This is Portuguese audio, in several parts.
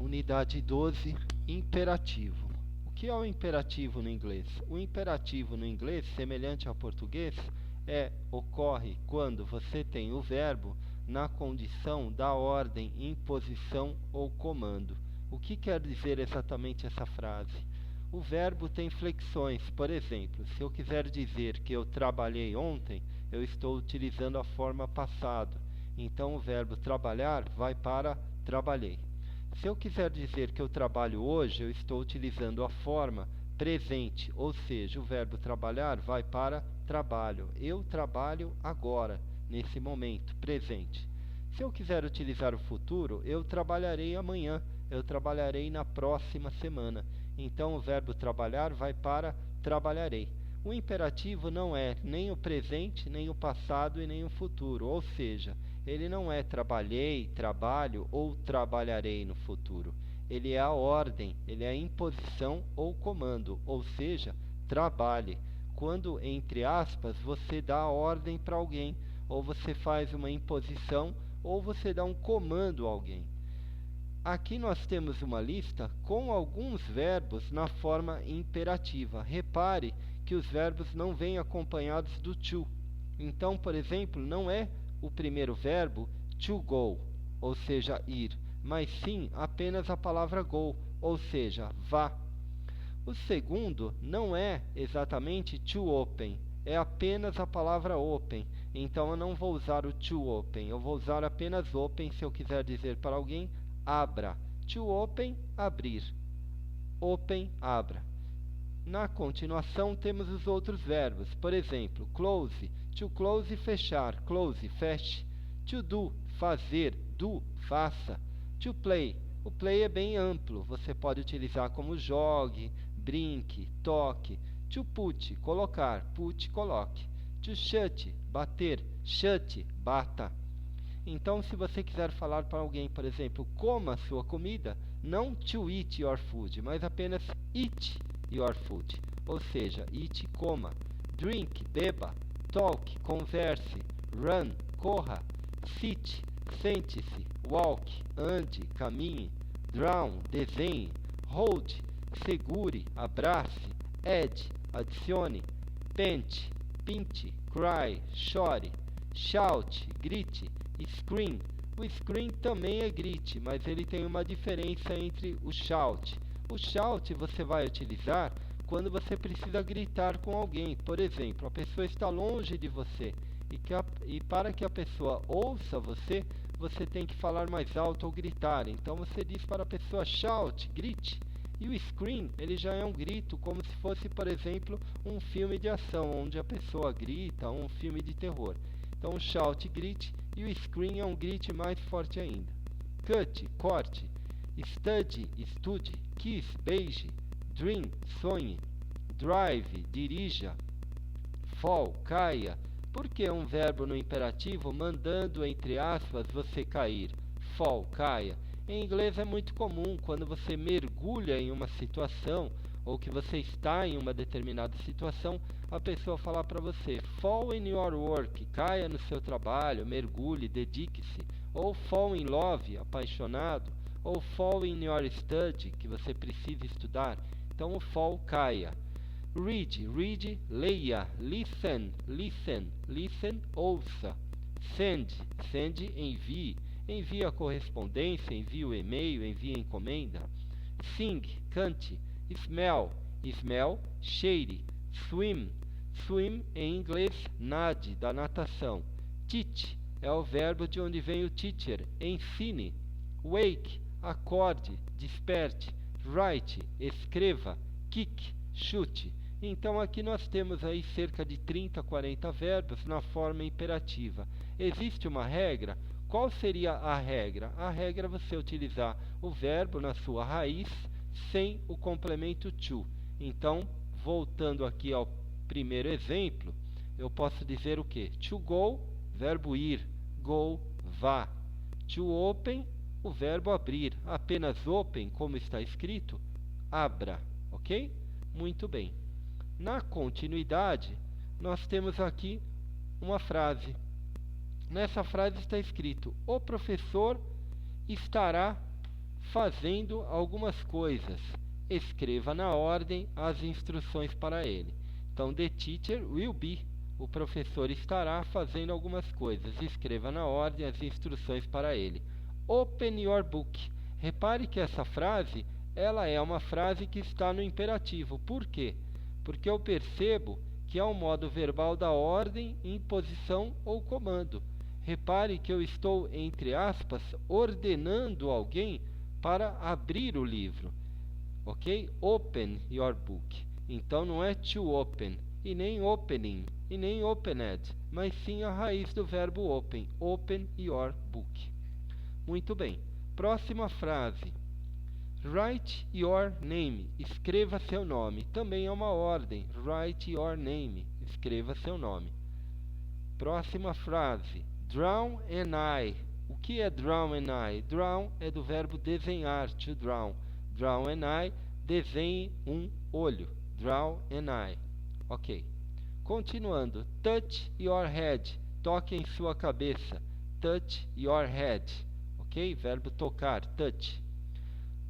Unidade 12, imperativo. O que é o imperativo no inglês? O imperativo no inglês, semelhante ao português, ocorre quando você tem o verbo na condição da ordem, imposição ou comando. O que quer dizer exatamente essa frase? O verbo tem flexões. Por exemplo, se eu quiser dizer que eu trabalhei ontem, eu estou utilizando a forma passado. Então o verbo trabalhar vai para trabalhei. Se eu quiser dizer que eu trabalho hoje, eu estou utilizando a forma presente, ou seja, o verbo trabalhar vai para trabalho. Eu trabalho agora, nesse momento, presente. Se eu quiser utilizar o futuro, eu trabalharei amanhã, eu trabalharei na próxima semana. Então o verbo trabalhar vai para trabalharei. O imperativo não é nem o presente, nem o passado e nem o futuro, ou seja, ele não é trabalhei, trabalho ou trabalharei no futuro. Ele é a ordem, ele é a imposição ou comando, ou seja, trabalhe. Quando, entre aspas, você dá a ordem para alguém, ou você faz uma imposição, ou você dá um comando a alguém. Aqui nós temos uma lista com alguns verbos na forma imperativa. Repare que os verbos não vêm acompanhados do to. Então, por exemplo, não é o primeiro verbo to go, ou seja, ir, mas sim apenas a palavra go, ou seja, vá. O segundo não é exatamente to open, é apenas a palavra open. Então eu não vou usar o to open, eu vou usar apenas open se eu quiser dizer para alguém abra. To open, abrir. Open, abra. Na continuação temos os outros verbos. Por exemplo, close. To close, fechar. Close, feche. To do, fazer. Do, faça. To play. O play é bem amplo. Você pode utilizar como jogue, brinque, toque. To put, colocar. Put, coloque. To shut, bater. Shut, bata. Então, se você quiser falar para alguém, por exemplo, coma sua comida, não to eat your food, mas apenas eat your food. Ou seja, eat, coma. Drink, beba. Talk, converse. Run, corra. Sit, sente-se. Walk, ande, caminhe. Draw, desenhe. Hold, segure, abrace. Add, adicione. Paint, pinte. Cry, chore. Shout, grite. Scream. O scream também é grite, mas ele tem uma diferença entre o shout. O shout você vai utilizar quando você precisa gritar com alguém. Por exemplo, a pessoa está longe de você e para que a pessoa ouça você, você tem que falar mais alto ou gritar. Então você diz para a pessoa shout, grite. E o scream, ele já é um grito, como se fosse, por exemplo, um filme de ação, onde a pessoa grita, um filme de terror. Então, shout, grite, e o scream é um grite mais forte ainda. Cut, corte. Study, estude. Kiss, beije. Dream, sonhe. Drive, dirija. Fall, caia. Por que um verbo no imperativo mandando, entre aspas, você cair? Fall, caia. Em inglês é muito comum quando você mergulha em uma situação ou que você está em uma determinada situação, a pessoa falar para você, fall in your work, caia no seu trabalho, mergulhe, dedique-se, ou fall in love, apaixonado, ou fall in your study, que você precisa estudar. Então o fall, caia. Read, read, leia. Listen, listen, listen, ouça. Send, send, envie. Envie a correspondência, envie o e-mail, envie a encomenda. Sing, cante. Smell, smell, cheire. Swim, swim em inglês, nade, da natação. Teach é o verbo de onde vem o teacher, ensine. Wake, acorde, desperte. Write, escreva. Kick, chute. Então aqui nós temos aí cerca de 30, 40 verbos na forma imperativa. Existe uma regra? Qual seria a regra? A regra é você utilizar o verbo na sua raiz sem o complemento to. Então, voltando aqui ao primeiro exemplo, eu posso dizer o quê? To go, verbo ir. Go, vá. To open, o verbo abrir. Apenas open, como está escrito, abra. Ok? Muito bem. Na continuidade, nós temos aqui uma frase. Nessa frase está escrito: o professor estará fazendo algumas coisas. Escreva na ordem as instruções para ele. Então, the teacher will be. O professor estará fazendo algumas coisas. Escreva na ordem as instruções para ele. Open your book. Repare que essa frase, ela é uma frase que está no imperativo. Por quê? Porque eu percebo que é um modo verbal da ordem, imposição ou comando. Repare que eu estou, entre aspas, ordenando alguém para abrir o livro. Ok? Open your book. Então não é to open, e nem opening, e nem opened, mas sim a raiz do verbo open. Open your book. Muito bem. Próxima frase. Write your name. Escreva seu nome. Também é uma ordem. Write your name. Escreva seu nome. Próxima frase. Draw an eye. O que é draw an eye? Draw é do verbo desenhar. To draw. Draw an eye. Desenhe um olho. Draw an eye. Ok. Continuando. Touch your head. Toque em sua cabeça. Touch your head. Ok? Verbo tocar. Touch.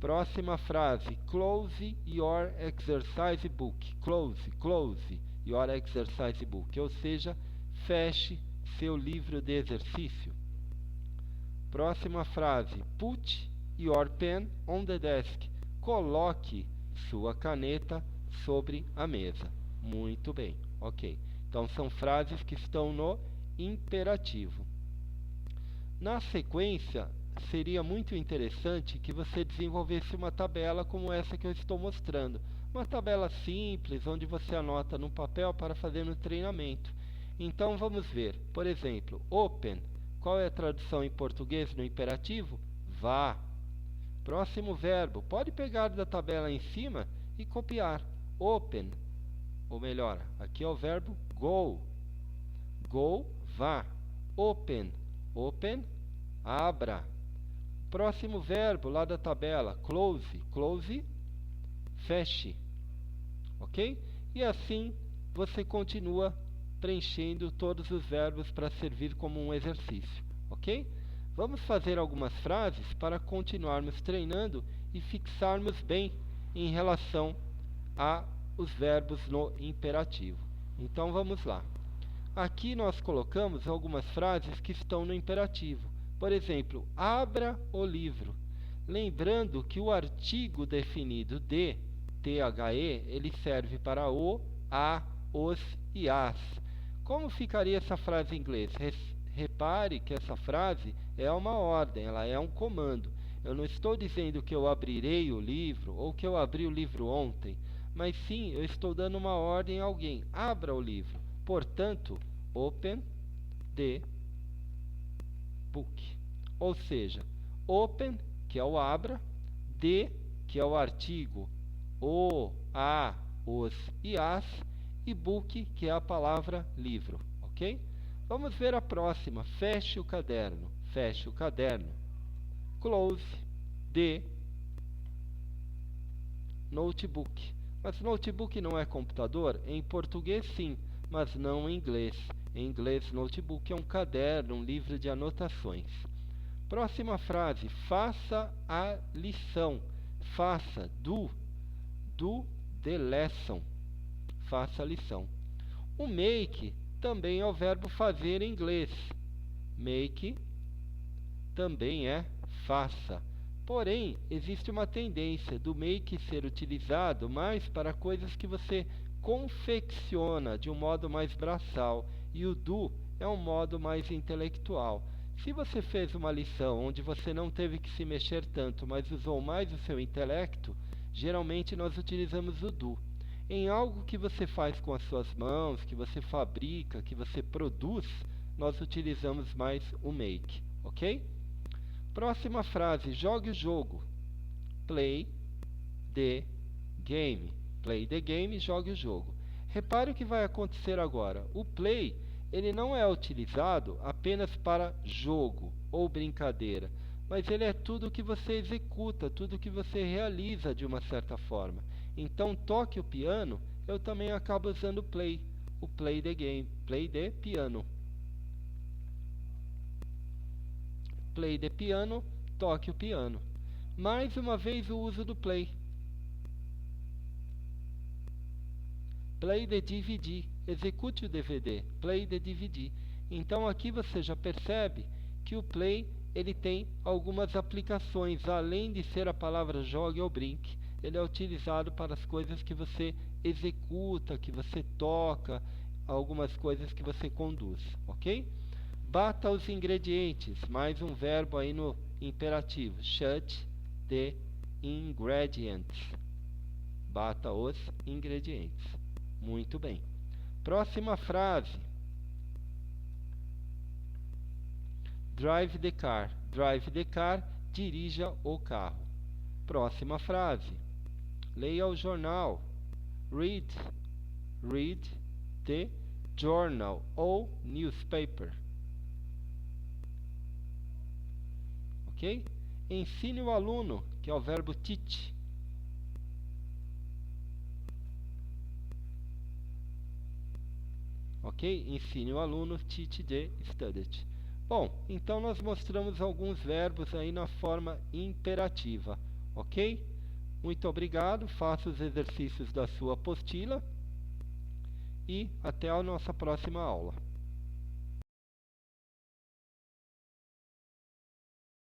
Próxima frase. Close your exercise book. Close your exercise book. Ou seja, feche seu livro de exercício. Próxima frase. Put your pen on the desk. Coloque sua caneta sobre a mesa. Muito bem. Ok. Então, são frases que estão no imperativo. Na sequência, seria muito interessante que você desenvolvesse uma tabela como essa que eu estou mostrando. Uma tabela simples, onde você anota no papel para fazer no treinamento. Então, vamos ver. Por exemplo, open. Qual é a tradução em português no imperativo? Vá. Próximo verbo. Pode pegar da tabela em cima e copiar. Open. Ou melhor, aqui é o verbo go. Go, vá. Open. Open, abra. Próximo verbo lá da tabela, close. Close, feche. Ok? E assim você continua preenchendo todos os verbos para servir como um exercício. Ok? Vamos fazer algumas frases para continuarmos treinando e fixarmos bem em relação aos verbos no imperativo. Então vamos lá. Aqui nós colocamos algumas frases que estão no imperativo. Por exemplo, abra o livro. Lembrando que o artigo definido de, THE, ele serve para o, a, os e as. Como ficaria essa frase em inglês? Repare que essa frase é uma ordem, ela é um comando. Eu não estou dizendo que eu abrirei o livro ou que eu abri o livro ontem, mas sim, eu estou dando uma ordem a alguém. Abra o livro. Portanto, open the book. Ou seja, open, que é o abra, the, que é o artigo, o, a, os e as, e book, que é a palavra livro. Ok? Vamos ver a próxima. Feche o caderno. Feche o caderno. Close the notebook. Mas notebook não é computador? Em português, sim, mas não em inglês. Em inglês, notebook é um caderno, um livro de anotações. Próxima frase. Faça a lição. Faça. Do the lesson. Faça a lição. O make também é o verbo fazer em inglês. Make também é faça. Porém, existe uma tendência do make ser utilizado mais para coisas que você confecciona de um modo mais braçal, e o do é um modo mais intelectual. Se você fez uma lição onde você não teve que se mexer tanto, mas usou mais o seu intelecto, geralmente nós utilizamos o do. Em algo que você faz com as suas mãos, que você fabrica, que você produz, nós utilizamos mais o make, ok? Próxima frase, jogue o jogo. Play the game. Play the game, jogue o jogo. Repare o que vai acontecer agora. O play, ele não é utilizado apenas para jogo ou brincadeira, mas ele é tudo que você executa, tudo que você realiza de uma certa forma. Então, toque o piano, eu também acabo usando play. O play the game. Play the piano. Play the piano, toque o piano. Mais uma vez o uso do play. Play the DVD, execute o DVD, play the DVD. Então aqui você já percebe que o play ele tem algumas aplicações, além de ser a palavra jogue ou brinque, ele é utilizado para as coisas que você executa, que você toca, algumas coisas que você conduz, ok? Bata os ingredientes, mais um verbo aí no imperativo, shoot the ingredients, bata os ingredientes. Muito bem. Próxima frase. Drive the car. Drive the car. Dirija o carro. Próxima frase. Leia o jornal. Read. Read the journal ou newspaper. Ok? Ensine o aluno, que é o verbo teach. Ok? Ensine o aluno, teach the student. Bom, então nós mostramos alguns verbos aí na forma imperativa, ok? Muito obrigado, faça os exercícios da sua apostila e até a nossa próxima aula.